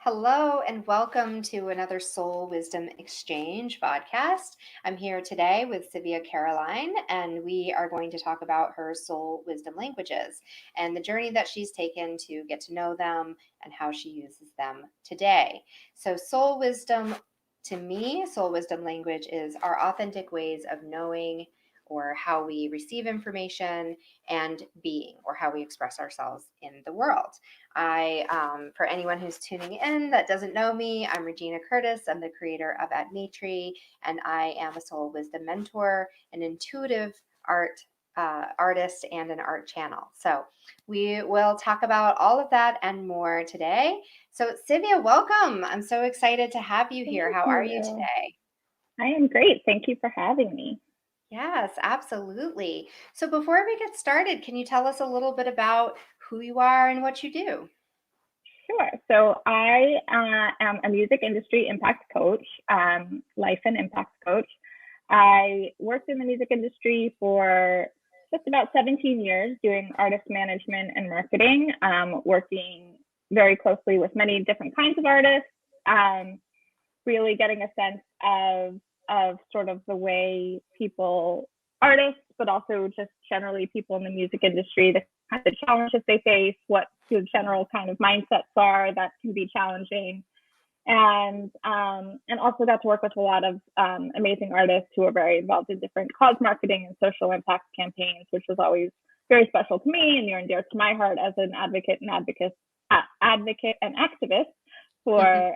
Hello, and welcome to another Soul Wisdom Exchange podcast. I'm here today with Civia Caroline, and we are going to talk about her soul wisdom languages and the journey that she's taken to get to know them and how she uses them today. So, soul wisdom, to me, soul wisdom language is our authentic ways of knowing or how we receive information and being or how we express ourselves in the world. For anyone who's tuning in that doesn't know me, I'm Regina Curtis. I'm the creator of At Matri, and I am a soul wisdom mentor, an intuitive artist, and an art channel. So we will talk about all of that and more today. So Civia, welcome. I'm so excited to have you here. Thank How are you you. today? I am great. Thank you for having me. Yes, absolutely. So before we get started, can you tell us a little bit about who you are and what you do? Sure. So I am a music industry impact coach, life and impact coach. I worked in the music industry for just about 17 years doing artist management and marketing, working very closely with many different kinds of artists, um, really getting a sense of sort of the way people, artists, but also just generally people in the music industry, the kind of challenges they face, what the general kind of mindsets are that can be challenging, and also got to work with a lot of amazing artists who are very involved in different cause marketing and social impact campaigns, which was always very special to me and near and dear to my heart as an advocate and activist for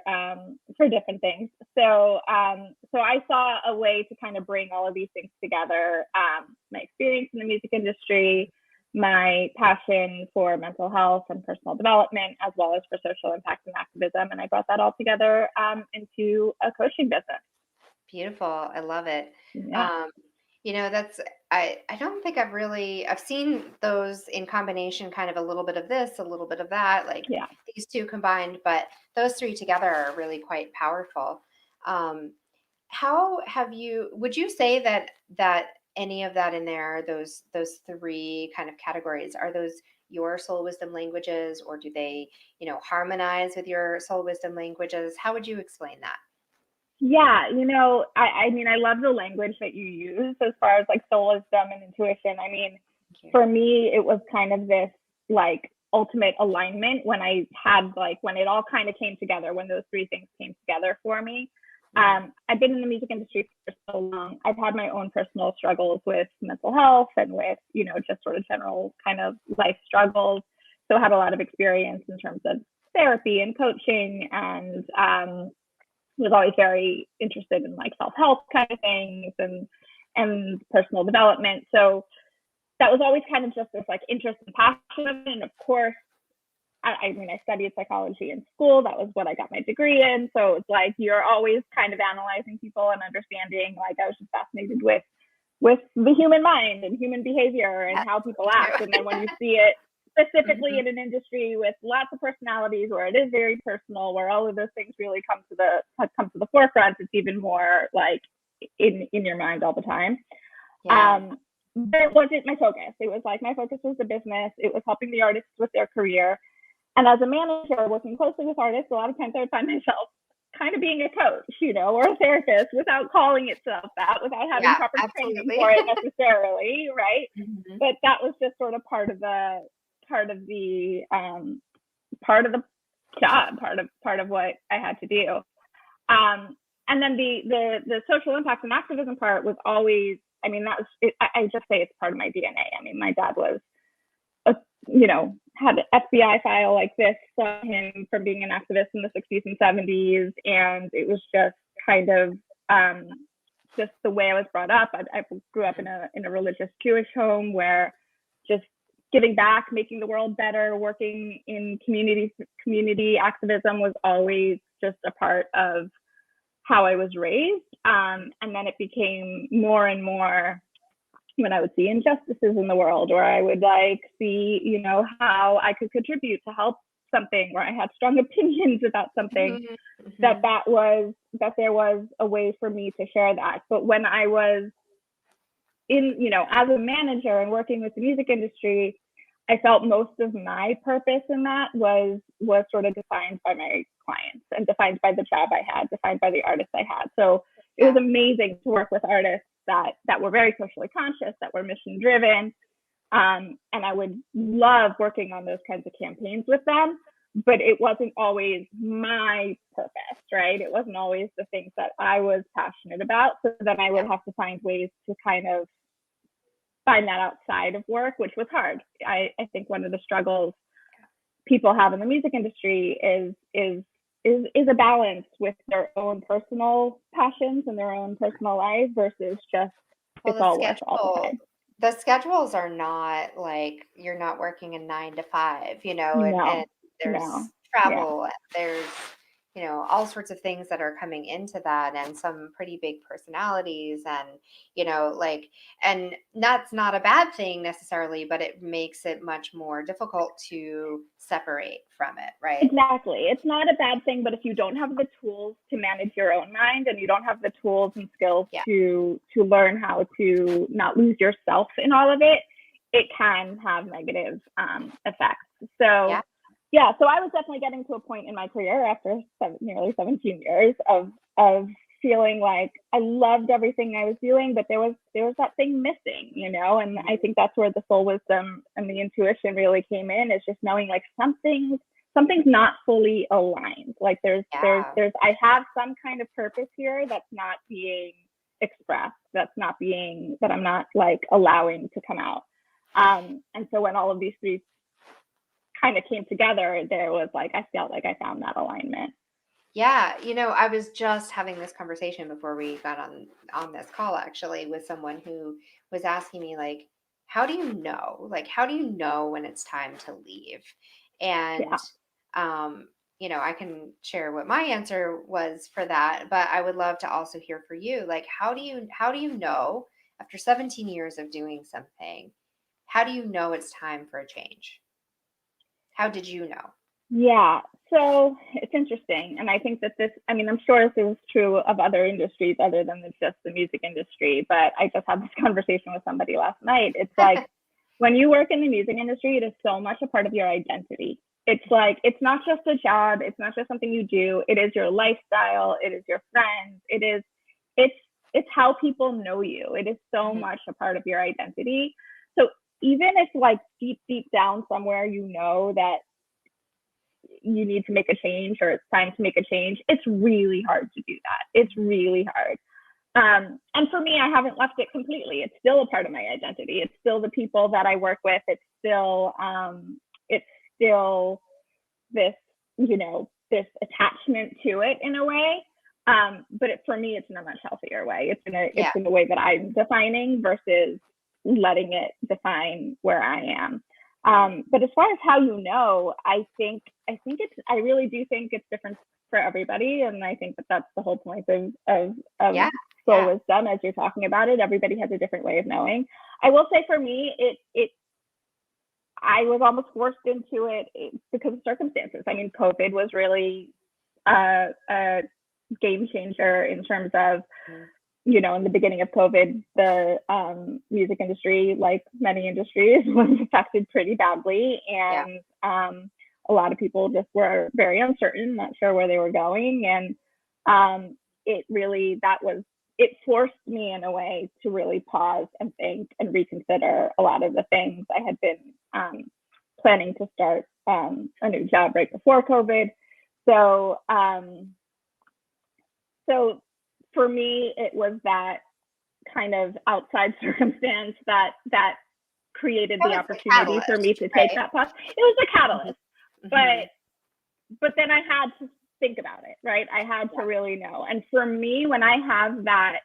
different things. So I saw a way to kind of bring all of these things together. My experience in the music industry, my passion for mental health and personal development, as well as for social impact and activism, and I brought that all together into a coaching business. Beautiful. I love it. Yeah, Um, that's I don't think I've seen those in combination, kind of a little bit of this, a little bit of that, like yeah. these two combined, but those three together are really quite powerful. Um, would you say that any of that in there, those three kind of categories, are those your soul wisdom languages, or do they, harmonize with your soul wisdom languages? How would you explain that? Yeah, I mean, I love the language that you use as far as like soulism and intuition. I mean, Thank you. for me, it was kind of this like ultimate alignment when I had like when it all kind of came together, when those three things came together for me. Mhm. I've been in the music industry for so long. I've had my own personal struggles with mental health and with, just sort of general kind of life struggles. So I had a lot of experience in terms of therapy and coaching and was always very interested in like self-help kind of things and personal development. So that was always kind of just this like interest and passion. And of course, I mean, I studied psychology in school. That was what I got my degree in. So it's like you're always kind of analyzing people and understanding. Like I was just fascinated with the human mind and human behavior and Yeah, how people me act. too. And then when you see it specifically Mhm. in an industry with lots of personalities where it is very personal, where all of those things really come to the forefront, it's even more like in your mind all the time. Yeah. Um, but it wasn't my focus. It was like my focus was the business. It was helping the artists with their career. And as a manager working closely with artists, a lot of times I would find myself kind of being a coach, or a therapist without calling itself that, without having Yeah, proper training absolutely. for it necessarily, right? Mhm. But that was just sort of part of the part of the job, part of what I had to do. And then the social impact and activism part was always, I mean, that was it, I just say it's part of my DNA. I mean, my dad was a, had an FBI file like this on him from being an activist in the 60s and 70s. And it was just kind of just the way I was brought up. I grew up in a religious Jewish home where just giving back, making the world better, working in community activism was always just a part of how I was raised. And then it became more and more when I would see injustices in the world, or I would like see, how I could contribute to help something, where I had strong opinions about something, Mhm. that Mhm. there was a way for me to share that. But when I was as a manager and working with the music industry, I felt most of my purpose in that was sort of defined by my clients and defined by the job I had, defined by the artists I had. So it was amazing to work with artists that were very socially conscious, that were mission driven. And I would love working on those kinds of campaigns with them, but it wasn't always my purpose, right? It wasn't always the things that I was passionate about. So then I would have to find ways to kind of find that outside of work, which was hard. I think one of the struggles people have in the music industry is a balance with their own personal passions and their own personal life versus just it's all work all the time. The schedules are not like you're not working a 9 to 5, and there's travel, and there's, all sorts of things that are coming into that, and some pretty big personalities, and, and that's not a bad thing necessarily, but it makes it much more difficult to separate from it, right? Exactly. It's not a bad thing, but if you don't have the tools to manage your own mind and you don't have the tools and skills to learn how to not lose yourself in all of it, it can have negative effects. So so I was definitely getting to a point in my career after nearly 17 years of feeling like I loved everything I was doing, but there was that thing missing, and I think that's where the soul wisdom and the intuition really came in, is just knowing like something's not fully aligned. Like there's I have some kind of purpose here that's not being expressed, that I'm not like allowing to come out. And so when all of these three kind of came together, there was like, I felt like I found that alignment. Yeah, I was just having this conversation before we got on this call, actually, with someone who was asking me, like, how do you know? Like, how do you know when it's time to leave? And I can share what my answer was for that, but I would love to also hear for you. Like, how do you know after 17 years of doing something, how do you know it's time for a change? How did you know? Yeah, so it's interesting. And I think that I'm sure this is true of other industries other than just the music industry, but I just had this conversation with somebody last night. It's like when you work in the music industry, it is so much a part of your identity. It's like, it's not just a job, it's not just something you do, it is your lifestyle, it is your friends, it's how people know you. It is so much a part of your identity. So even if like deep down somewhere, that you need to make a change or it's time to make a change, it's really hard to do that. It's really hard. And for me, I haven't left it completely. It's still a part of my identity. It's still the people that I work with. It's still this, this attachment to it in a way. But for me, it's in a much healthier way. It's in a way that I'm defining versus letting it define where I am. But as far as how I really do think it's different for everybody. And I think that that's the whole point of soul wisdom, as you're talking about it. Everybody has a different way of knowing. I will say for me, I was almost forced into it because of circumstances. I mean, COVID was really a game changer in terms of, in the beginning of COVID, the music industry, like many industries, was affected pretty badly. And a lot of people just were very uncertain, not sure where they were going. And it forced me in a way to really pause and think and reconsider a lot of the things I had been planning to start a new job right before COVID. So for me, it was that kind of outside circumstance that created the opportunity for me to take that pause. It was a catalyst, but then I had to think about it, right? I had to really know. And for me, when I have that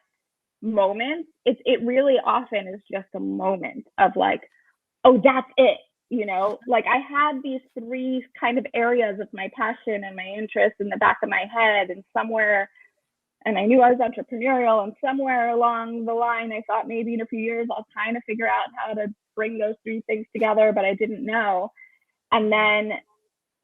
moment, it really often is just a moment of like, oh, that's it. Like I had these three kind of areas of my passion and my interest in the back of my head, and I knew I was entrepreneurial, and somewhere along the line, I thought maybe in a few years, I'll kind of figure out how to bring those three things together, but I didn't know. And then,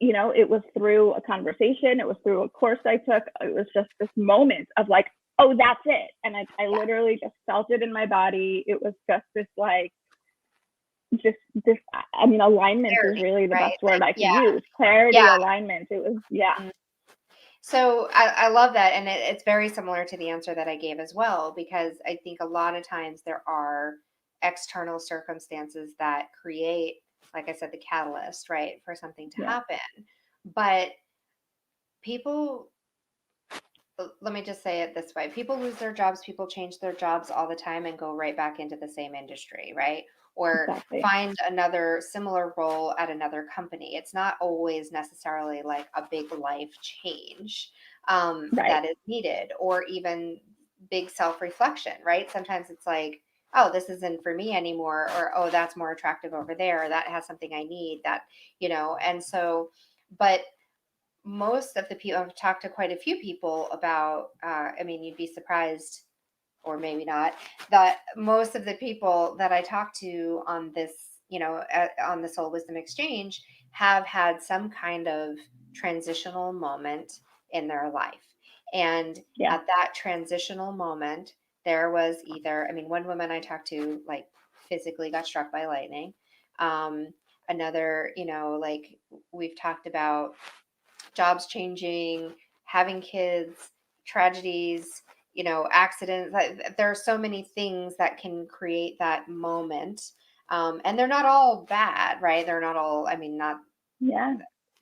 it was through a conversation, it was through a course I took, it was just this moment of like, oh, that's it. And I literally just felt it in my body. It was just this like, just, I mean, alignment is Clarity, really the right? best word Like, I can yeah, use. Clarity, yeah. alignment. It was, yeah, Mhm. So I love that. And it's very similar to the answer that I gave as well, because I think a lot of times there are external circumstances that create, like I said, the catalyst, right, for something to yeah, happen. But people, let me just say it this way, people lose their jobs, people change their jobs all the time and go right back into the same industry, right? Or exactly. find another similar role at another company. It's not always necessarily like a big life change Right. that is needed, or even big self reflection, right? Sometimes it's like, oh, this isn't for me anymore, or oh, that's more attractive over there, or that has something I need, that, and so, but most of the people, I've talked to quite a few people about, I mean, you'd be surprised, or maybe not, that most of the people that I talk to on this, on the Soul Wisdom Exchange have had some kind of transitional moment in their life. And Yeah. at that transitional moment, there was either, I mean, one woman I talked to, like, physically got struck by lightning. Um, Another, like we've talked about, jobs changing, having kids, tragedies, accidents. There are so many things that can create that moment. And they're not all bad, right? They're not all, I mean, not, Yeah.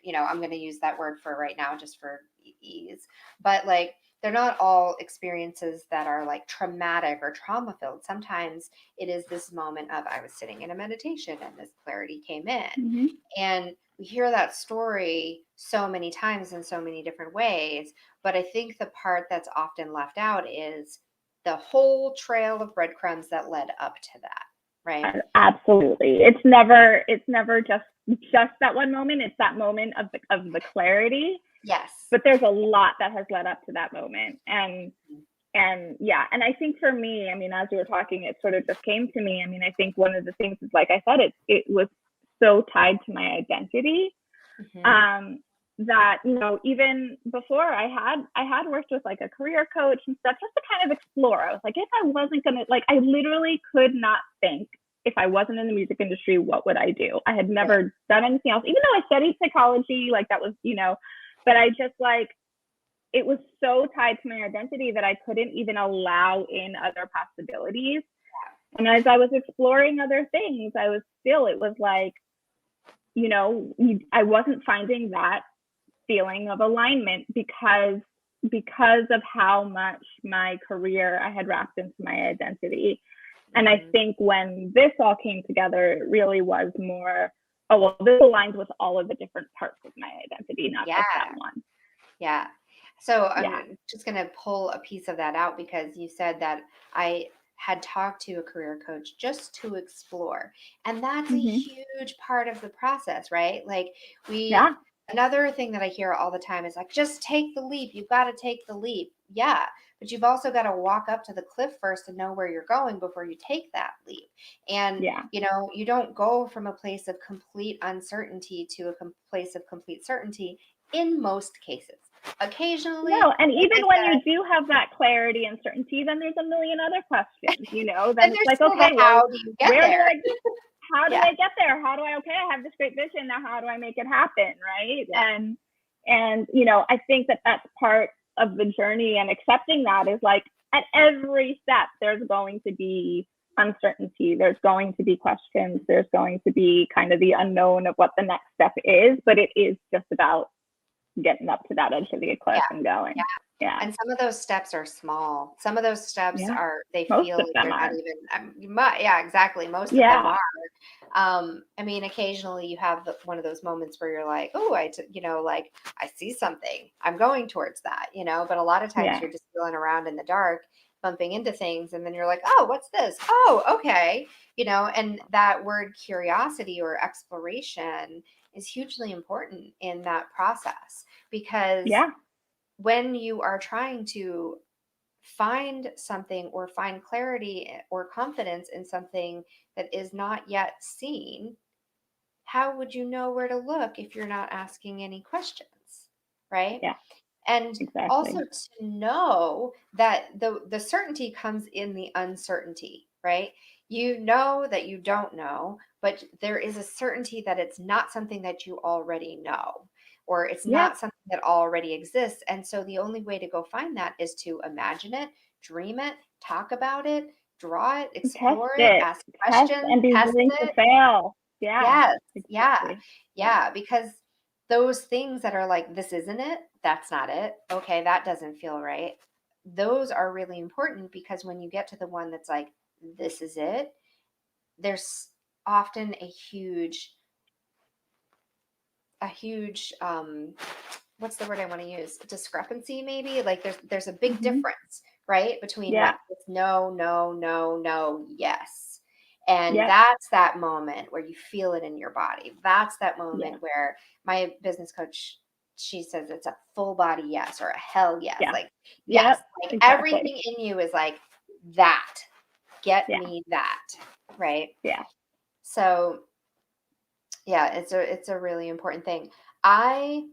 I'm going to use that word for right now just for ease, but like, they're not all experiences that are like traumatic or trauma filled. Sometimes it is this moment of, I was sitting in a meditation and this clarity came in. Hmm. And we hear that story so many times in so many different ways. But I think the part that's often left out is the whole trail of breadcrumbs that led up to that, right? Absolutely. It's never just that one moment. It's that moment of the clarity. Yes. But there's a lot that has led up to that moment. And yeah, and I think for me, I mean, as we were talking, it sort of just came to me. I mean, I think one of the things is, like I said, it was so tied to my identity, Mm-hmm. um, that, even before I had worked with like a career coach and stuff, just to kind of explore. I was like, if I wasn't gonna, like, I literally could not think, if I wasn't in the music industry, what would I do? I had Right. never done anything else, even though I studied psychology, like that was, but I just, like, it was so tied to my identity that I couldn't even allow in other possibilities. And as I was exploring other things, it was like, I wasn't finding that feeling of alignment because of how much my career I had wrapped into my identity. And I Mm-hmm. think when this all came together, it really was more, oh, well, this aligned with all of the different parts of my identity, not Yeah. just that one. Yeah. So Yeah. I'm just going to pull a piece of that out, because you said that I had talked to a career coach just to explore. And that's a Mm-hmm. huge part of the process, right? Like, Yeah. another thing that I hear all the time is like, just take the leap. You've got to take the leap. Yeah. But you've also got to walk up to the cliff first and know where you're going before you take that leap. And, Yeah. you don't go from a place of complete uncertainty to a place of complete certainty in most cases. Occasionally, No, and like I even when said, you do have that clarity and certainty, then there's a million other questions, then then it's there's like, still the okay, how well, do you get where do there? I how do Yeah, I get there? How do I, okay, I have this great vision. Now how do I make it happen? Right. yeah, And I think that that's part of the journey, and accepting that is like, at every step, there's going to be uncertainty. There's going to be questions. There's going to be kind of the unknown of what the next step is, but it is just about getting up to that edge of the yeah, cliff and going. yeah. Yeah. And some of those steps are small. Some of those steps Yeah. are, they Most feel of like them they're not are. even, yeah, exactly. Most of them Yeah. are. I mean, occasionally you have one of those moments where you're like, oh, like, I see something. I'm going towards that, but a lot of times Yeah. you're just feeling around in the dark, bumping into things, and then you're like, oh, what's this? Oh, okay. And that word curiosity or exploration is hugely important in that process, because Yeah. when you are trying to find something or find clarity or confidence in something that is not yet seen, how would you know where to look if you're not asking any questions? Right? Yeah. And also Exactly. to know that the certainty comes in the uncertainty, right? You know that you don't know, but there is a certainty that it's not something that you already know, or it's Yep. not something that already exists. And so the only way to go find that is to imagine it, dream it, talk about it, draw it, Test explore it, it. ask Test questions, and be test willing to it. fail. Yeah. Yes. Yeah. Exactly. Yeah. Because those things that are like, this isn't it, that's not it. Okay, that doesn't feel right. Those are really important because when you get to the one that's like, this is it, there's often a huge what's the word I want to use, discrepancy, maybe, like there's a big Hmm. difference, right, between Yeah. when it's no, no, no, no, yes. And Yep. that's that moment where you feel it in your body. That's that Yeah. moment where my business coach, she says it's a full body yes, or a hell yes, Yeah. like yes, Yep. like Exactly. everything in you is like that, get Yeah. me that, right? Yeah. So yeah, it's a really important thing. I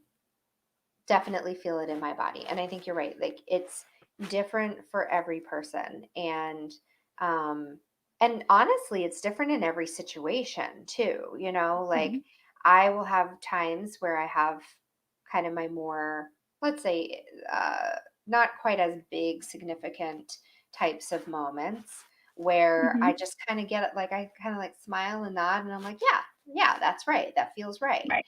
definitely feel it in my body. And I think you're right. Like it's different for every person. Um and honestly, it's different in every situation too, like Mhm. I will have times where I have kind of my more, let's say, not quite as big significant types of moments where I Mhm. just kind of get it, like I kind of like smile and nod and I'm like, yeah, yeah, that's right. That feels right. Right.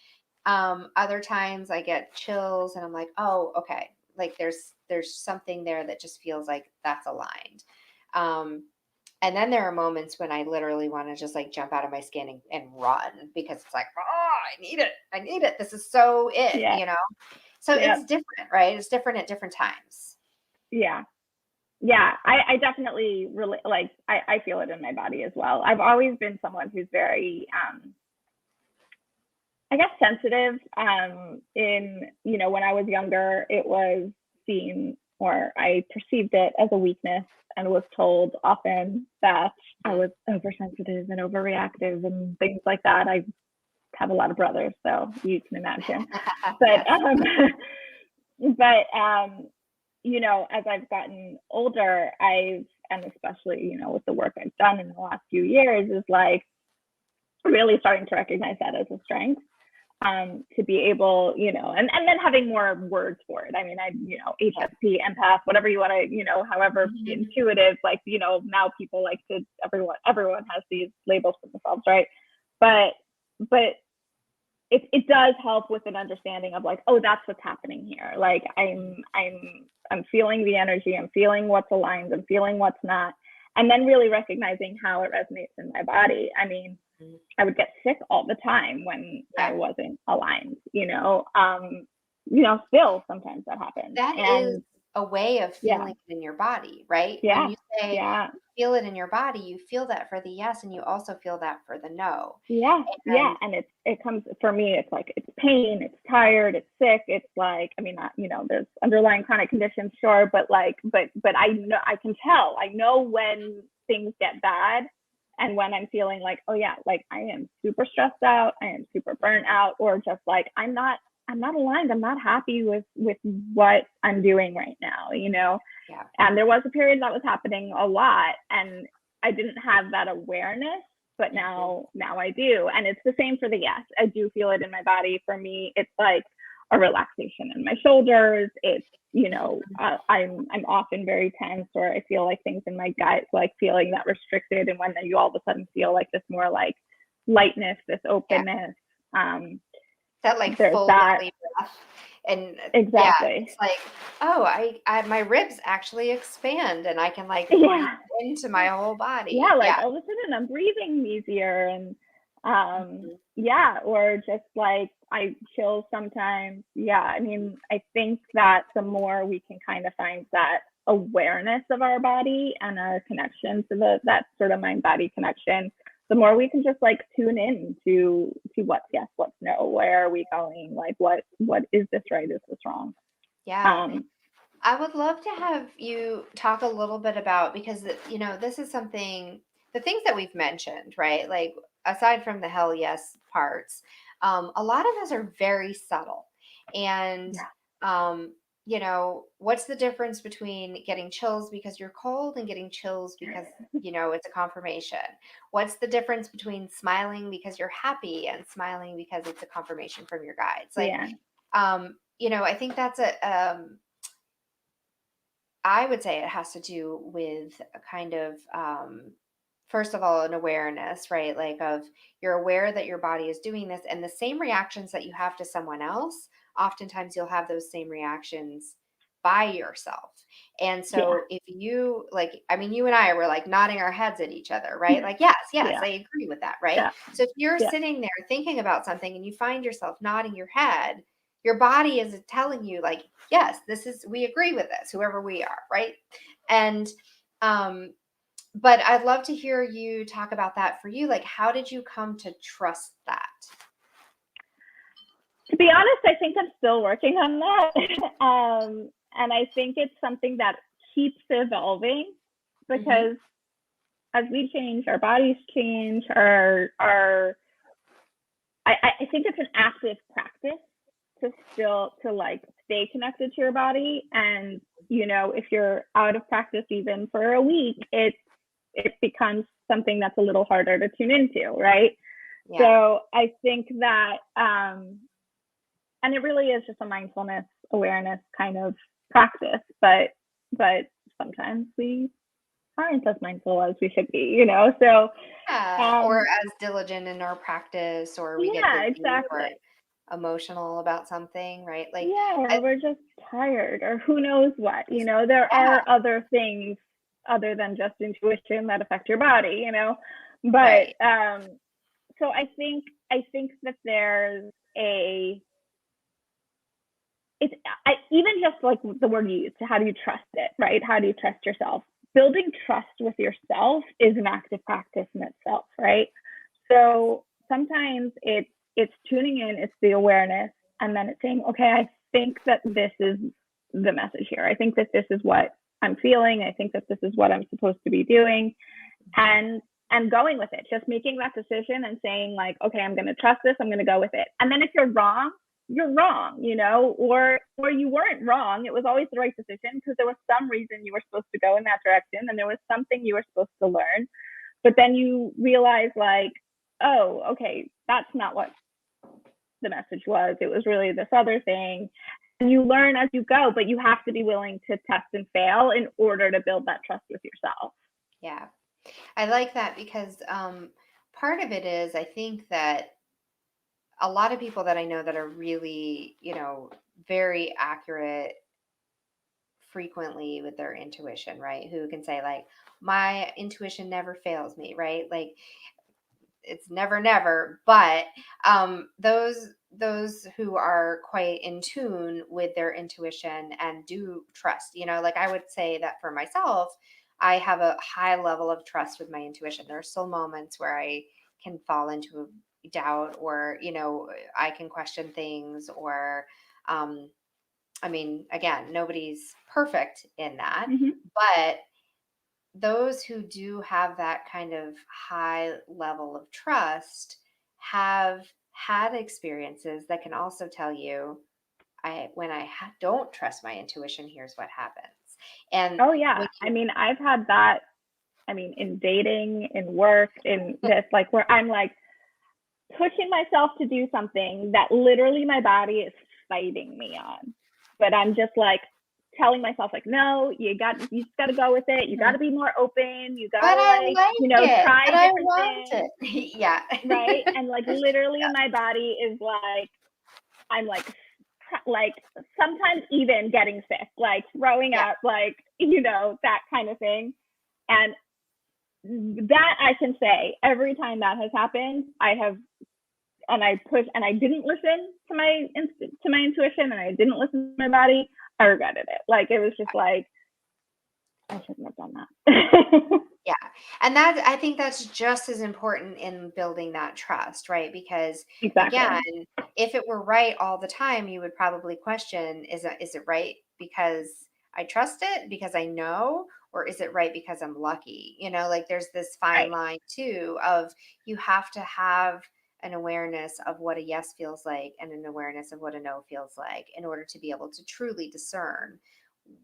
Other times I get chills and I'm like, oh, okay. Like there's something there that just feels like that's aligned. Um, and then there are moments when I literally want to just like jump out of my skin and run because it's like, oh, I need it. I need it. This is so it, Yeah. So it's Yep. different, right? It's different at different times. Yeah. Yeah. I definitely really like I feel it in my body as well. I've always been someone who's very I guess sensitive. In when I was younger, it was seen or I perceived it as a weakness and was told often that I Mhm. was oversensitive and overreactive and things like that. I have a lot of brothers, so you can imagine. But Yes. but as I've gotten older, and especially with the work I've done in the last few years, is like really starting to recognize that as a strength. To be able, and then having more words for it. I mean, Yeah. HSP, empath, whatever you want to, however Mhm. intuitive, like, now people like to, everyone has these labels for themselves, right? But, but it does help with an understanding of like, oh, that's what's happening here. Like I'm feeling the energy, I'm feeling what's aligned, I'm feeling what's not. And then really recognizing how it resonates in my body. I mean, Mhm. I would get sick all the time when I Yeah. wasn't aligned, still sometimes that happens. That is And a way of yeah, feeling it in your body, right? When yeah, you say yeah, you feel it in your body, you feel that for the yes, and you also feel that for the no. yeah, yeah. And And it comes for me, it's like it's pain, it's tired, it's sick, it's like, I mean, not, there's underlying chronic conditions, sure, but like, but I know, I can tell, I know when things get bad and when I'm feeling like, oh yeah, like I am super stressed out, I am super burnt out, or just like I'm not aligned, I'm not happy with what I'm doing right now. yeah, And there was a period that was happening a lot, and I didn't have that awareness, but mhm, now I do. And it's the same for the yes. I do feel it in my body. For me, it's like a relaxation in my shoulders. It's mhm, I'm often very tense, or I feel like things in my gut, like feeling that restricted. And when you all of a sudden feel like this more like lightness, this yeah. openness, um, That like there's full that. belly breath, and yeah, Exactly. it's like, oh, I my ribs actually expand, and I can like breathe Yeah. into my whole Yeah, body. like Yeah. all of a sudden I'm breathing easier, and Mhm. yeah, or just like I chill sometimes. Yeah, I mean, I think that the more we can kind of find that awareness of our body and our connection to that sort of mind body connection, the more we can just like tune in to what's yes, what's no, where are we going, like what is this right, is this wrong? Yeah. Um, I would love to have you talk a little bit about, because this is something, the things that we've mentioned, right? Like aside from the hell yes parts, a lot of us are very subtle, and yeah, um, what's the difference between getting chills because you're cold and getting chills because, it's a confirmation? What's the difference between smiling because you're happy and smiling because it's a confirmation from your guides? Like, Yeah. I think that's I would say it has to do with a kind of, first of all, an awareness, right? Like, of you're aware that your body is doing this, and the same reactions that you have to someone else, oftentimes you'll have those same reactions by yourself. And Yeah. so, if you like, I mean, you and I were like nodding our heads at each other, right? Like, yes, yes, Yeah. I agree with that, right? Yeah. So, if you're Yeah. sitting there thinking about something and you find yourself nodding your head, your body is telling you, like, yes, we agree with this, whoever we are, right? And um but I'd love to hear you talk about that for you. Like, how did you come to trust that? To be honest, I think I'm still working on that. And I think it's something that keeps evolving Mm-hmm. because as we change, our bodies change, I think it's an active practice to still to like stay connected to your body. And if you're out of practice even for a week, it becomes something that's a little harder to tune into, right? Yeah. So I think that and it really is just a mindfulness awareness kind of practice, but sometimes we aren't as mindful as we should be. So Yeah. Or um as diligent in our practice, or we get yeah, busy exactly. or emotional about something, right? Like, Yeah, I, or we're just tired or who knows what. There yeah, are other things other than just intuition that affect your body. But right. so I think that there's a it's even just like the word you used, how do you trust it, right? How do you trust yourself? Building trust with yourself is an active practice in itself, right? Yes. So sometimes it's tuning in, it's the awareness, and then it's saying, okay, I think that this is the message here. I think that this is what I'm feeling. I think that this is what I'm supposed to be doing, Mhm. and going with it, just making that decision and saying like, okay, I'm going to trust this, I'm going to go with it. And then if you're wrong, or you weren't wrong, it was always the right decision because there was some reason you were supposed to go in that direction and there was something you were supposed to learn. But then you realize like, oh, okay, that's not what the message was. It was really this other thing. And you learn as you go, but you have to be willing to test and fail in order to build that trust with yourself. Yeah. I like that because part of it is, I think that a lot of people that I know that are really, very accurate frequently with their intuition, right? Who can say, like, my intuition never fails me, right? Like, it's never never, but those who are quite in tune with their intuition and do trust, like, I would say that for myself, I have a high level of trust with my intuition. There are still moments where I can fall into doubt, or I can question things, or um I mean, again, nobody's perfect in that, Mm-hmm. but those who do have that kind of high level of trust have had experiences that can also tell you, when I don't trust my intuition, here's what happens. And Oh yeah. when I you, mean, I've had that. I mean, in dating, in work, in this, like where I'm like pushing myself to do something that literally my body is fighting me on. But I'm just like telling myself like, no, you just gotta go with it. You gotta be more open. You but gotta I like, like it, try but I different want things. it. Yeah. Right. And like literally my body is like, I'm like sometimes even getting sick, like throwing Yeah. up, like, that kind of thing. And that I can say every time that has happened, I pushed and I didn't listen to my intuition and I didn't listen to my body. I regretted it. Like it was just like I shouldn't have done that. Yeah. And I think that's just as important in building that trust, right? Because, again, Exactly. if it were right all the time, you would probably question, is it right because I trust it, because I know, or is it right because I'm lucky? Like, there's this fine Right. line too of, you have to have an awareness of what a yes feels like and an awareness of what a no feels like in order to be able to truly discern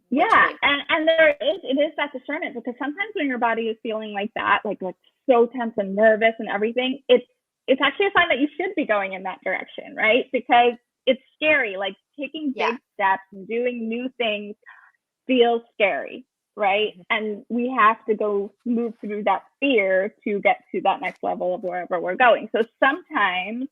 which Yeah, way. and it is that discernment, because sometimes when your body is feeling like that, like so tense and nervous and everything, it's actually a sign that you should be going in that direction, right? Because it's scary. Like taking Yeah. big steps and doing new things feels scary, right? Mhm. And we have to go move through that fear to get to that next level of wherever we're going. So sometimes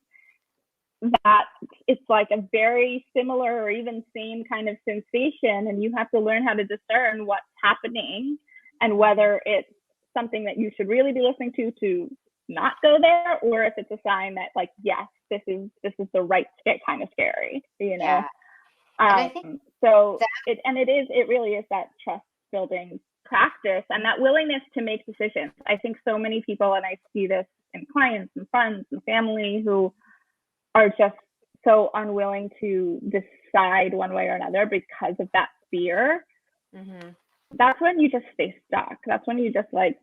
that it's like a very similar or even same kind of sensation, and you have to learn how to discern what's happening and Mhm. whether it's something that you should really be listening to not go there, or if it's a sign that, like, yes, this is the right kind of scary, you know. Yeah. And I um think so that, it really is that trust building practice and that willingness to make decisions. I think so many people, and I see this in clients and friends and family, who are just so unwilling to decide one way or another because of that fear. mhm. That's when you just stay stuck. That's when you just like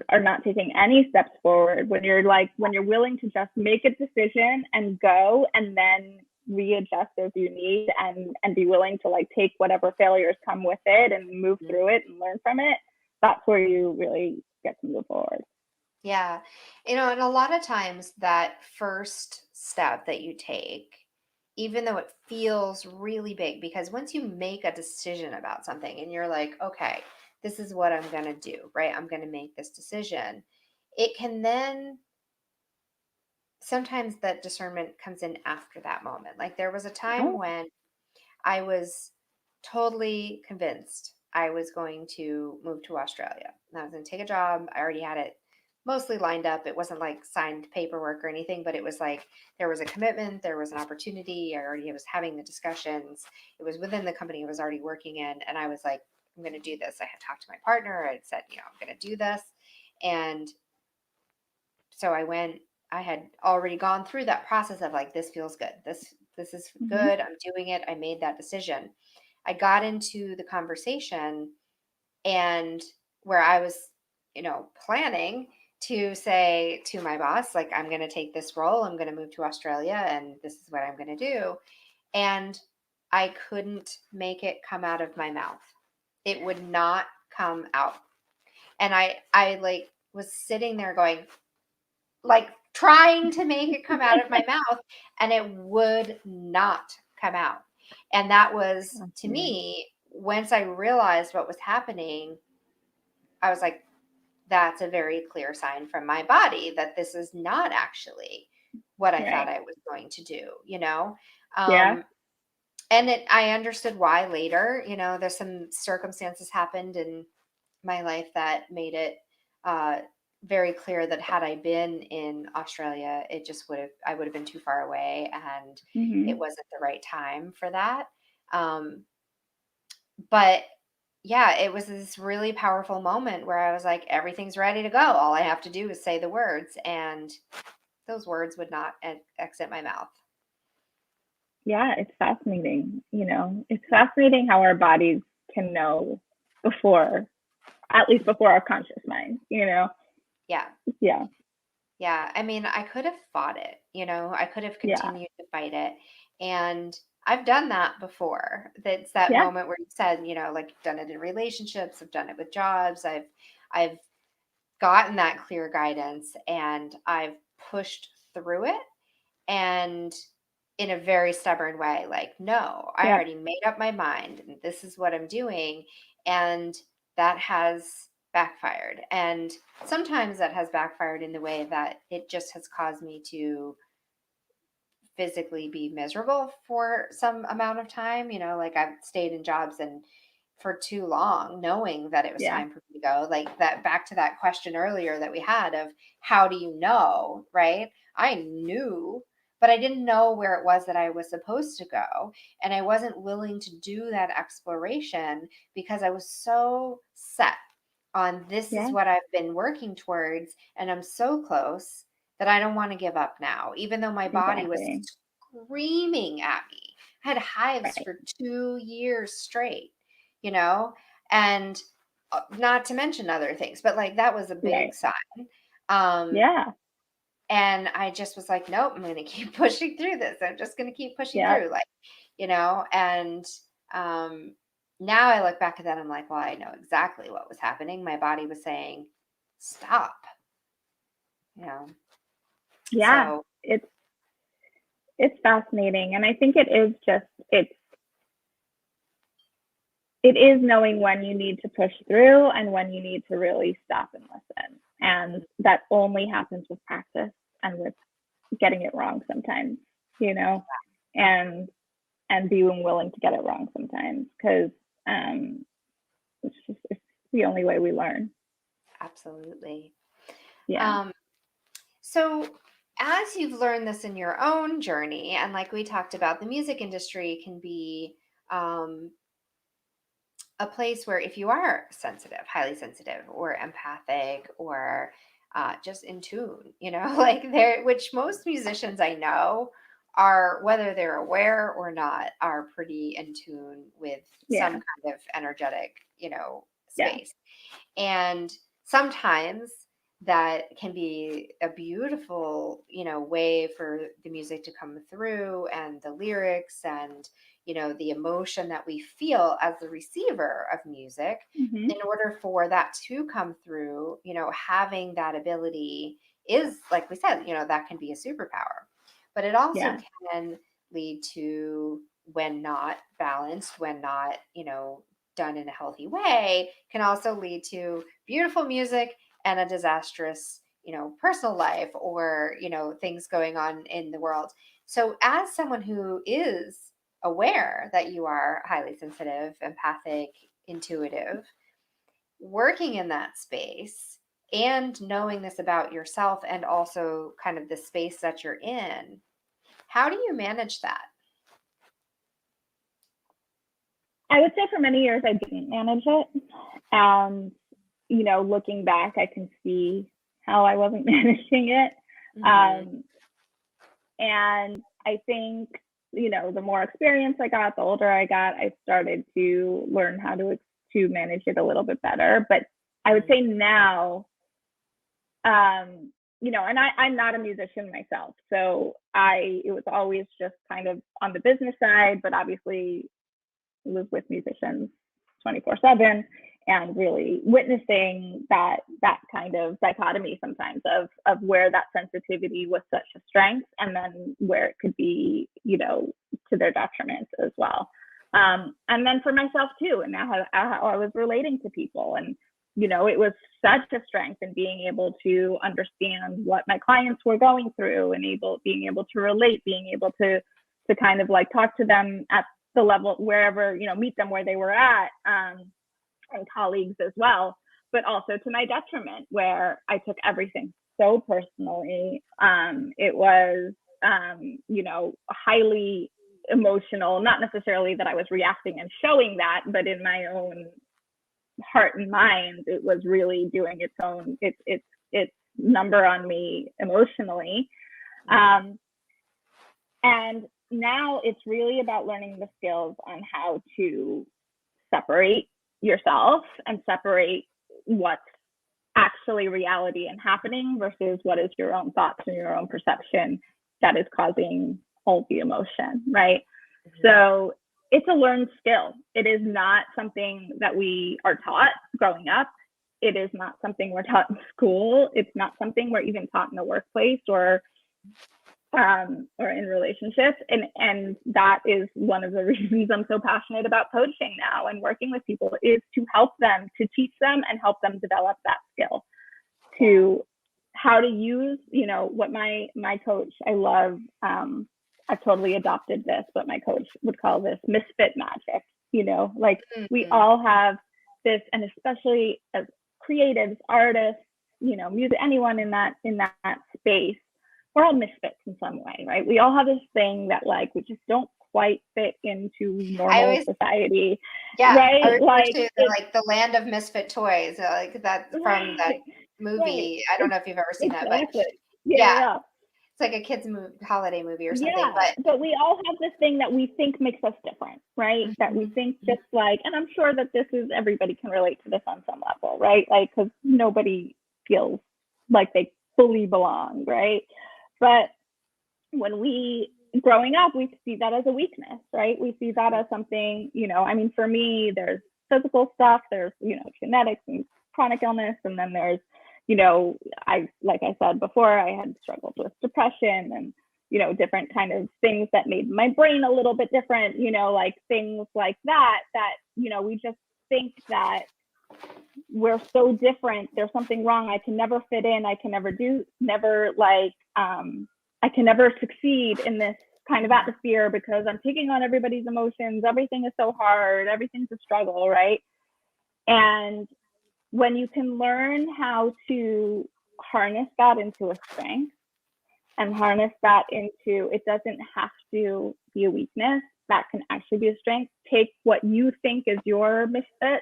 are not taking any steps forward. When you're willing to just make a decision and go, and then readjust as you need, and be willing to like take whatever failures come with it and move through it and learn from it. That's where you really get to move forward. Yeah. And a lot of times that first step that you take, even though it feels really big, because once you make a decision about something and you're like, okay, this is what I'm going to do, right? I'm going to make this decision. It can then, sometimes that discernment comes in after that moment. Like there was a time Oh, when I was totally convinced I was going to move to Australia. And I was going to take a job. I already had it mostly lined up. It wasn't like signed paperwork or anything, but it was like there was a commitment, there was an opportunity. I already was having the discussions. It was within the company I was already working in. And I was like, I'm going to do this. I had talked to my partner. I had said, I'm going to do this. And so I went, I had already gone through that process of like, this feels good. This is mm-hmm. good. I'm doing it. I made that decision. I got into the conversation and where I was, planning to say to my boss, like, I'm going to take this role. I'm going to move to Australia and this is what I'm going to do. And I couldn't make it come out of my mouth. It would not come out. And I like was sitting there going, like trying to make it come out of my mouth and it would not come out. And that was to Fascinating. me, once I realized what was happening, I was like, that's a very clear sign from my body that this is not actually what I thought Right. I was going to do. Yeah. Um, and I understood why later. There's some circumstances happened in my life that made it uh, very clear that had I been in Australia, I would have been too far away and it Mm-hmm. wasn't the right time for that. Um, but yeah, it was this really powerful moment where I was like, everything's ready to go. All I have to do is say the words, and those words would not exit my mouth. Yeah, it's fascinating. It's fascinating how our bodies can know before, at least before our conscious mind. Yeah. Yeah. Yeah, I mean, I could have fought it. I could have Yeah. continued to fight it. And I've done that before. That's that Yeah. moment where you said, like you've done it in relationships, I've done it with jobs, I've gotten that clear guidance and I've pushed through it and in a very stubborn way, like, no, I Yeah. already made up my mind and this is what I'm doing. And that has backfired. And sometimes that has backfired in the way that it just has caused me to physically be miserable for some amount of time. Like I've stayed in jobs and for too long, knowing that it was Yeah. time for me to go. Like that, back to that question earlier that we had of how do you know, right? I knew, but I didn't know where it was that I was supposed to go. And I wasn't willing to do that exploration because I was so set on this is Yeah. what I've been working towards and I'm so close that I don't want to give up now, even though my body was Exactly. screaming at me. I had hives Right. for 2 years straight, you know, and not to mention other things, but like that was a big Right. sign. Um, Yeah. And I just was like, nope, I'm going to keep pushing through this. I'm just going to keep pushing Yeah. through, like, and um, now I look back at that, I'm like, well, I know exactly what was happening. My body was saying, stop, you know. Yeah. So, It's fascinating. And I think it is just, it is knowing when you need to push through and when you need to really stop and listen. And that only happens with practice and with getting it wrong sometimes, and being willing to get it wrong sometimes, because it's the only way we learn. absolutely. Yeah. Um, so as you've learned this in your own journey, and like we talked about, the music industry can be um, a place where if you are sensitive, highly sensitive, or empathic, or just in tune, like there, which most musicians I know are, whether they're aware or not, are pretty in tune with some Yeah. kind of energetic, Yeah. space. And sometimes that can be a beautiful, way for the music to come through, and the lyrics, and the emotion that we feel as the receiver of music. Mm-hmm. In order for that to come through, having that ability is, like we said, that can be a superpower. But it also Yeah. can lead to, when not balanced, when not, done in a healthy way, can also lead to beautiful music and a disastrous, personal life, or, things going on in the world. So as someone who is aware that you are highly sensitive, empathic, intuitive, working in that space and knowing this about yourself, and also kind of the space that you're in, how do you manage that? I would say for many years I didn't manage it. And, looking back, I can see how I wasn't managing it. Mm-hmm. And I think, the more experience I got, the older I got, I started to learn how to manage it a little bit better. But I would say now, and I'm not a musician myself, so it was always just kind of on the business side, but obviously live with musicians 24/7, and really witnessing that kind of dichotomy sometimes of where that sensitivity was such a strength, and then where it could be, to their detriment as well. And then for myself too, and how I was relating to people, and it was such a strength in being able to understand what my clients were going through, and being able to relate, being able to kind of like talk to them at the level wherever, meet them where they were at, and colleagues as well, but also to my detriment, where I took everything so personally. It was, highly emotional, not necessarily that I was reacting and showing that, but in my own heart and mind, it was really doing its number on me emotionally. And now it's really about learning the skills on how to separate yourself and separate what's actually reality and happening versus what is your own thoughts and your own perception that is causing all the emotion, right? Mm-hmm. So it's a learned skill. It is not something that we are taught growing up. It is not something we're taught in school. It's not something we're even taught in the workplace or in relationships. And that is one of the reasons I'm so passionate about coaching now and working with people, is to help them, to teach them and help them develop that skill to how to use, what my coach, I love, I've totally adopted this, but my coach would call this misfit magic, like mm-hmm. We all have this, and especially as creatives, artists, music, anyone in that space, we're all misfits in some way, right? We all have this thing that like we just don't quite fit into normal society. Yeah, right? Like the land of misfit toys, like that from that movie. Right. I don't know if you've ever seen that, but yeah. It's like a kids holiday movie or something. Yeah, but we all have this thing that we think makes us different, right? Mm-hmm. That we think just like, and I'm sure that everybody can relate to this on some level, right? Like, because nobody feels like they fully belong, right? But when growing up, we see that as a weakness, right? We see that as something, I mean, for me, there's physical stuff, there's, genetics and chronic illness. And then there's, like I said before, I had struggled with depression and, different kind of things that made my brain a little bit different, like things like that, we just think that we're so different. There's something wrong. I can never fit in. I can never I can never succeed in this kind of atmosphere because I'm taking on everybody's emotions. Everything is so hard. Everything's a struggle, right? And when you can learn how to harness that into a strength and harness that into, it doesn't have to be a weakness, that can actually be a strength. Take what you think is your misfit,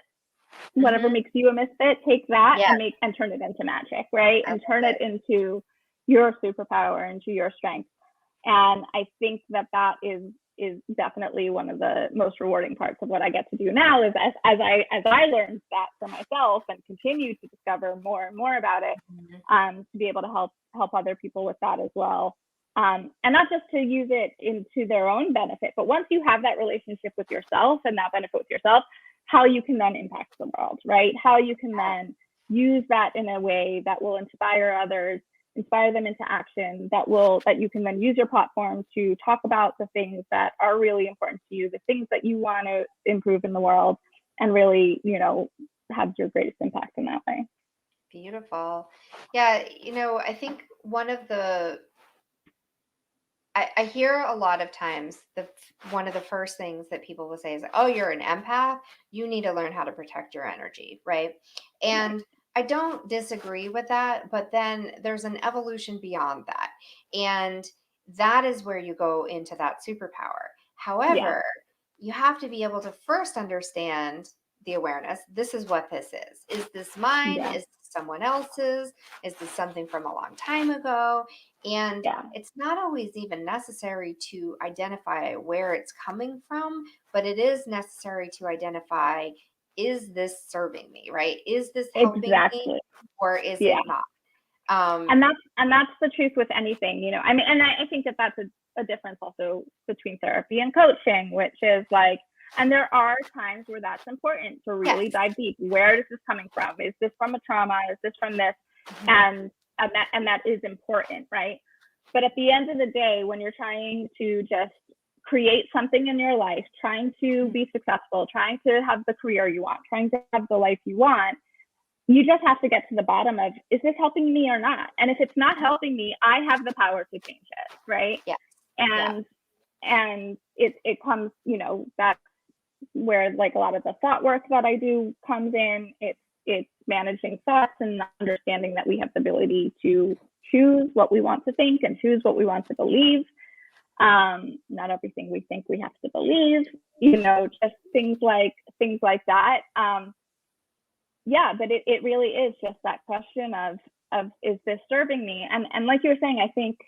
whatever makes you a misfit, take that and turn it into magic, right? And turn it into your superpower, into your strength. And I think that is definitely one of the most rewarding parts of what I get to do now, is as I learned that for myself and continue to discover more and more about it, to be able to help other people with that as well. And not just to use it into their own benefit, but once you have that relationship with yourself and that benefit with yourself, how you can then impact the world, right? How you can then use that in a way that will inspire others, inspire them into action, that you can then use your platform to talk about the things that are really important to you, the things that you want to improve in the world, and really, have your greatest impact in that way. Beautiful. Yeah, I think I hear a lot of times one of the first things that people will say is, oh, you're an empath, you need to learn how to protect your energy, right? And I don't disagree with that, but then there's an evolution beyond that. And that is where you go into that superpower. However, you have to be able to first understand the awareness. This is what this is. Is this mine? Is this someone else's? Is this something from a long time ago? And it's not always even necessary to identify where it's coming from, but it is necessary to identify, is this serving me, right? Is this helping me, or is it not? And that's the truth with anything, I mean, and I think that's a difference also between therapy and coaching, which is like, and there are times where that's important to really dive deep. Where is this coming from? Is this from a trauma? Is this from this? And that is important, right? But at the end of the day, when you're trying to just create something in your life, trying to be successful, trying to have the career you want, trying to have the life you want, you just have to get to the bottom of, is this helping me or not? And if it's not helping me, I have the power to change it, right? And it comes, that's where like a lot of the thought work that I do comes in. It's managing thoughts and understanding that we have the ability to choose what we want to think and choose what we want to believe. Not everything we think we have to believe, just things like that. But it really is just that question of is this serving me? And like you were saying, I think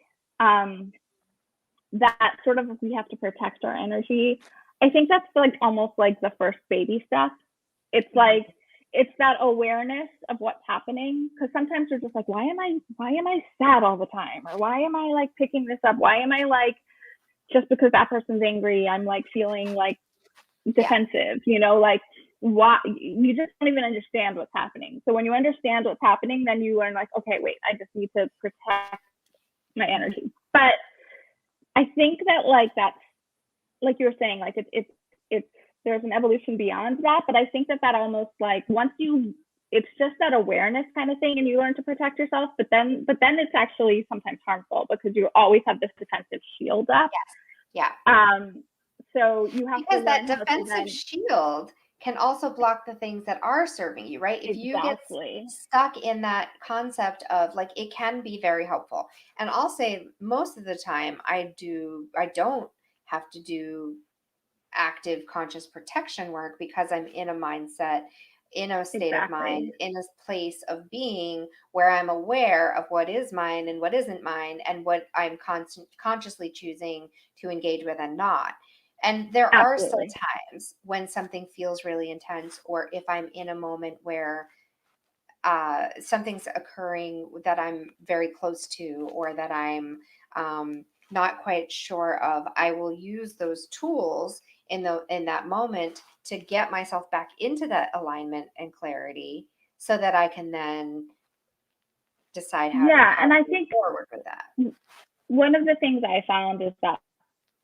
that sort of, we have to protect our energy. I think that's like almost like the first baby step. It's like, it's that awareness of what's happening. Because sometimes we're just like, why am I sad all the time? Or why am I like picking this up? Why am I like, just because that person's angry, I'm like feeling like defensive, like, why? You just don't even understand what's happening. So when you understand what's happening, then you learn like, okay, wait, I just need to protect my energy. But I think that like, that's, like you were saying, like it's there's an evolution beyond that. But I think that almost like it's just that awareness kind of thing, and you learn to protect yourself. But then it's actually sometimes harmful because you always have this defensive shield up. So you have because to that defensive shield can also block the things that are serving you, right? If you get stuck in that concept of like, it can be very helpful. And I'll say most of the time I don't have to do active conscious protection work because I'm in a mindset, in a state of mind, in a place of being where I'm aware of what is mine and what isn't mine, and what I'm consciously choosing to engage with and not. And there are still times when something feels really intense, or if I'm in a moment where something's occurring that I'm very close to, or that I'm not quite sure of, I will use those tools in that moment to get myself back into that alignment and clarity, so that I can then decide how And to I move think forward with that. one of the things I found is that,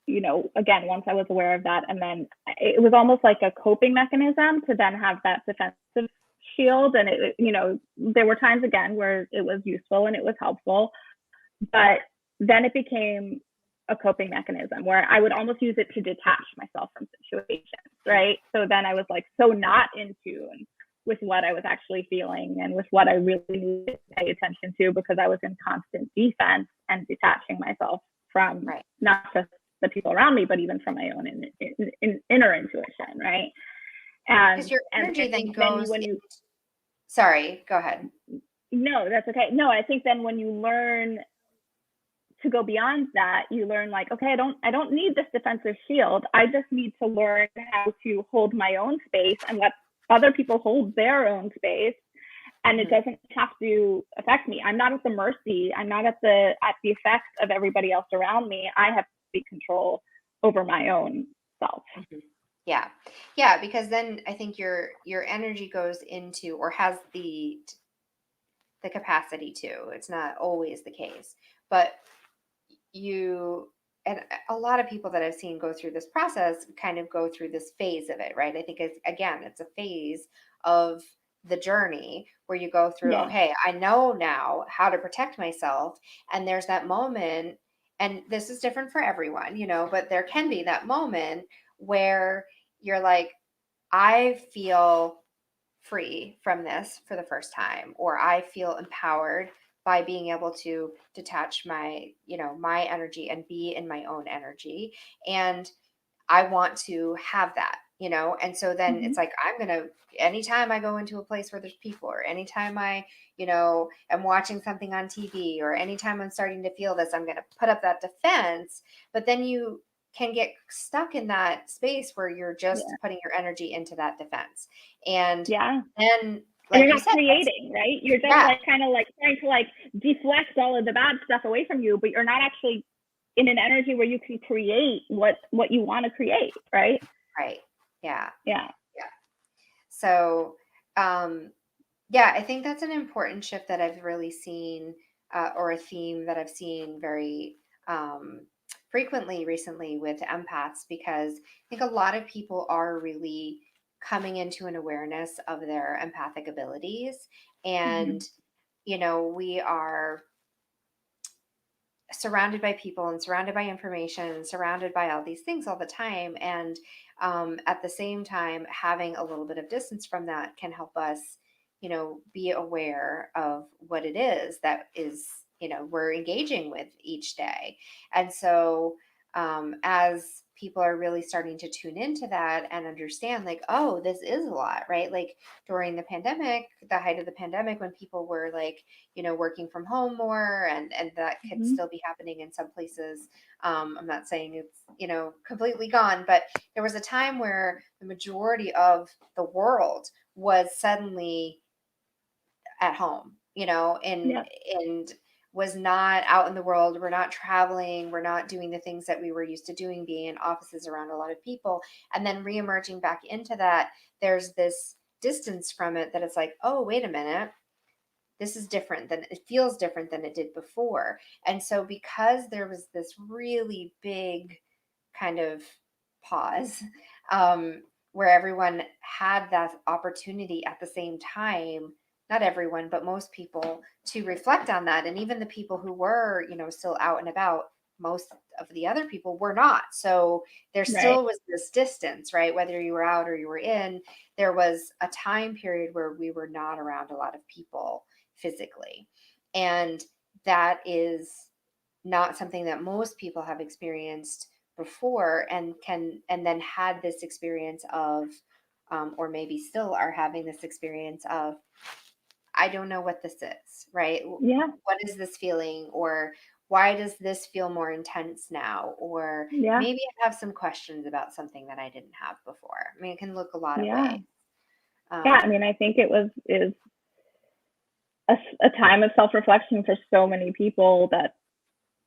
again, once I was aware of that, and then it was almost like a coping mechanism to then have that defensive shield. And there were times, again, where it was useful and it was helpful, but then it became a coping mechanism where I would almost use it to detach myself from situations, right? So then I was like so not in tune with what I was actually feeling and with what I really needed to pay attention to, because I was in constant defense and detaching myself from not just the people around me, but even from my own inner intuition, right? Because your energy and then goes when you sorry, go ahead. No, that's okay. No, I think then when you learn to go beyond that, you learn like, okay, I don't need this defensive shield. I just need to learn how to hold my own space and let other people hold their own space. And it doesn't have to affect me. I'm not at the mercy. I'm not at the effects of everybody else around me. I have complete control over my own self. Yeah, because then I think your energy goes into, or has the capacity to. It's not always the case, but and a lot of people that I've seen go through this process kind of go through this phase of it, right? I think it's a phase of the journey where you go through, okay, I know now how to protect myself. And there's that moment, and this is different for everyone, but there can be that moment where you're like, I feel free from this for the first time, or I feel empowered by being able to detach my energy and be in my own energy. And I want to have that. And so then it's like, I'm going to, anytime I go into a place where there's people, or anytime I, am watching something on TV, or anytime I'm starting to feel this, I'm going to put up that defense. But then you can get stuck in that space where you're just putting your energy into that defense. And then, like you're you not said, creating, right? You're just like kind of like trying to like deflect all of the bad stuff away from you, but you're not actually in an energy where you can create what you want to create, right? Right. Yeah. Yeah. So, I think that's an important shift that I've really seen, or a theme that I've seen very frequently recently with empaths, because I think a lot of people are really coming into an awareness of their empathic abilities. And, we are surrounded by people and surrounded by information and surrounded by all these things all the time. And at the same time, having a little bit of distance from that can help us, be aware of what it is that is, we're engaging with each day. And so as people are really starting to tune into that and understand, like, oh, this is a lot, right? Like during the pandemic, the height of the pandemic, when people were like, working from home more, and that could still be happening in some places. I'm not saying it's, completely gone, but there was a time where the majority of the world was suddenly at home, and was not out in the world. We're not traveling. We're not doing the things that we were used to doing, being in offices around a lot of people. And then reemerging back into that, there's this distance from it that it's like, oh, wait a minute. This is different than it feels different than it did before. And so because there was this really big kind of pause, where everyone had that opportunity at the same time, not everyone, but most people, to reflect on that. And even the people who were, still out and about, most of the other people were not. So there still was this distance, right? Whether you were out or you were in, there was a time period where we were not around a lot of people physically. And that is not something that most people have experienced before, and then had this experience of, or maybe still are having this experience of, I don't know what this is, right? What is this feeling? Or why does this feel more intense now? Or maybe I have some questions about something that I didn't have before. I mean, it can look a lot of ways. I mean, I think it a time of self-reflection for so many people that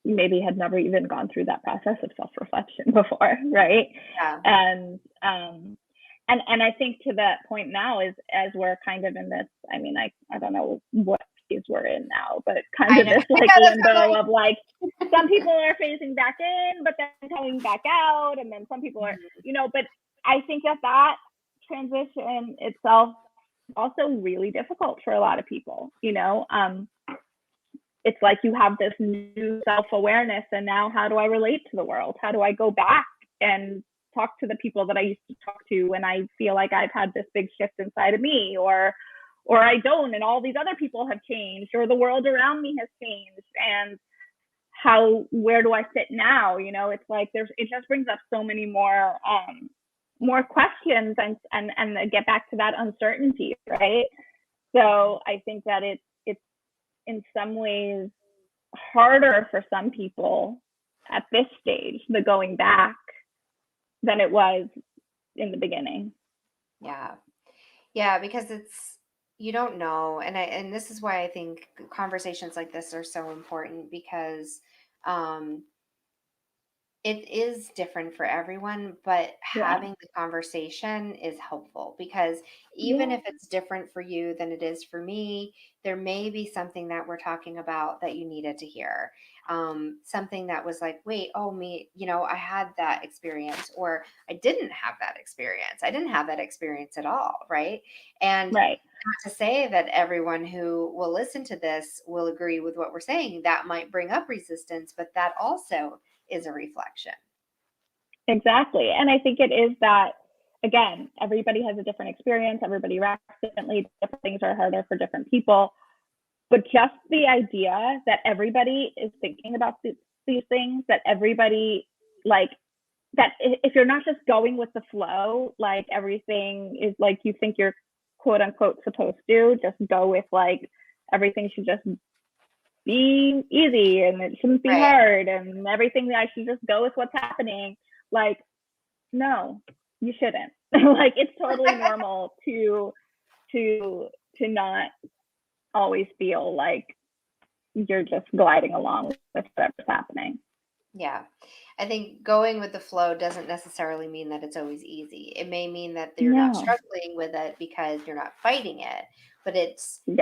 maybe had never even gone through that process of self-reflection before, right? Yeah. And I think to that point now is, as we're kind of in this, I mean, I don't know what phase we're in now, but kind of this like limbo of like, some people are phasing back in, but then coming back out, and then some people are, but I think that transition itself also really difficult for a lot of people, it's like you have this new self-awareness, and now how do I relate to the world? How do I go back and talk to the people that I used to talk to when I feel like I've had this big shift inside of me, or I don't, and all these other people have changed, or the world around me has changed, and where do I sit now? It's like it just brings up so many more questions, and get back to that uncertainty, right? So I think that it's in some ways harder for some people at this stage, the going back, than it was in the beginning. Yeah, because you don't know, and this is why I think conversations like this are so important, because it is different for everyone, but having the conversation is helpful, because even if it's different for you than it is for me, there may be something that we're talking about that you needed to hear. Something that was like, wait, oh, me, I had that experience, or I didn't have that experience. I didn't have that experience at all. Right. And not to say that everyone who will listen to this will agree with what we're saying. That might bring up resistance, but that also is a reflection. Exactly. And I think it is that, again, everybody has a different experience. Everybody reacts differently. Different things are harder for different people. But just the idea that everybody is thinking about these things, that everybody, like, that if you're not just going with the flow, like everything is like you think you're quote unquote supposed to, just go with like everything should just be easy and it shouldn't be hard, and everything that I should just go with what's happening. Like, no, you shouldn't. Like, it's totally normal to not always feel like you're just gliding along with whatever's happening. Yeah. I think going with the flow doesn't necessarily mean that it's always easy. It may mean that you're not struggling with it because you're not fighting it. But I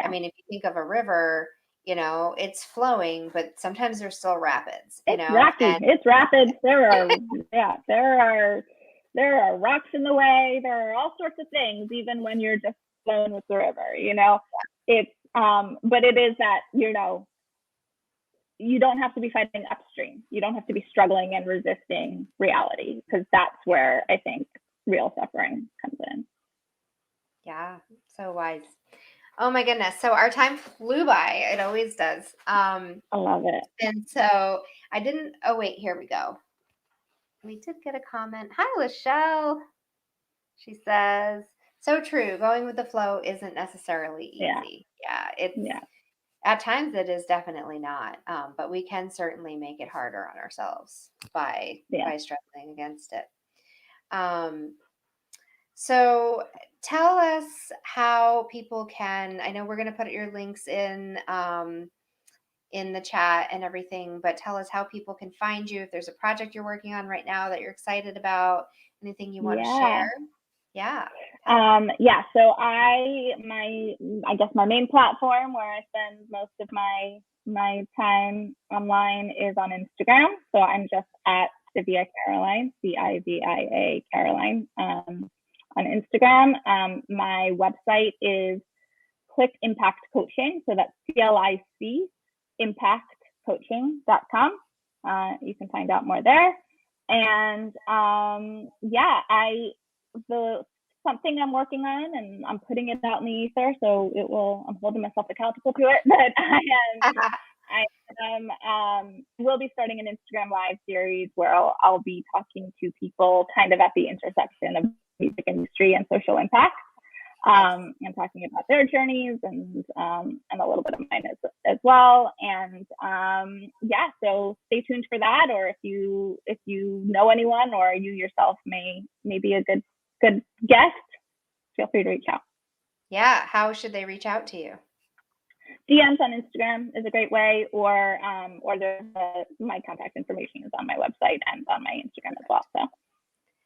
mean, if you think of a river, it's flowing, but sometimes there's still rapids, It's rocky. It's rapids. There are rocks in the way. There are all sorts of things, even when you're just flowing with the river, It's, but it is that, you don't have to be fighting upstream. You don't have to be struggling and resisting reality, because that's where I think real suffering comes in. Yeah, so wise. Oh my goodness. So our time flew by. It always does. I love it. And so oh wait, here we go. We did get a comment. Hi, Lachelle. She says, so true. Going with the flow isn't necessarily easy. At times it is definitely not. But we can certainly make it harder on ourselves by struggling against it. So tell us how people can, I know we're going to put your links in the chat and everything, but tell us how people can find you, if there's a project you're working on right now that you're excited about, anything you want to share. So I guess my main platform where I spend most of my time online is on Instagram. So I'm just at Civia Caroline, Civia Caroline, on Instagram. My website is Click Impact Coaching. So that's CLIC impactcoaching.com. You can find out more there. And something I'm working on, and I'm putting it out in the ether, so I'm holding myself accountable to it, but I will be starting an Instagram live series where I'll be talking to people kind of at the intersection of music industry and social impact, and talking about their journeys and a little bit of mine as well. And so stay tuned for that. Or if you know anyone, or you yourself may be a good guest, feel free to reach out. Yeah. How should they reach out to you? DMs on Instagram is a great way, or there's my contact information is on my website and on my Instagram as well. So,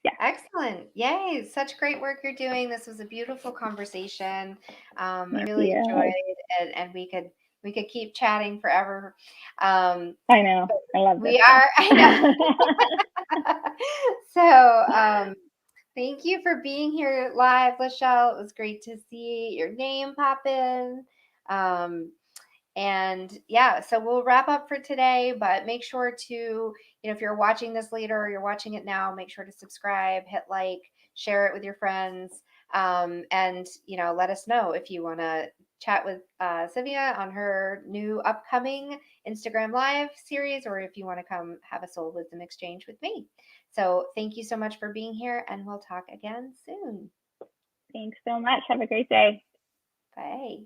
yeah. Excellent. Yay. Such great work you're doing. This was a beautiful conversation. I Thank really you. enjoyed it, and we could keep chatting forever. I know. I love this. We are, I know. So, thank you for being here live, Lachelle. It was great to see your name pop in. And yeah, so we'll wrap up for today, but make sure to, if you're watching this later or you're watching it now, make sure to subscribe, hit like, share it with your friends. And, let us know if you want to chat with Civia on her new upcoming Instagram Live series, or if you want to come have a soul wisdom exchange with me. So thank you so much for being here, and we'll talk again soon. Thanks so much. Have a great day. Bye.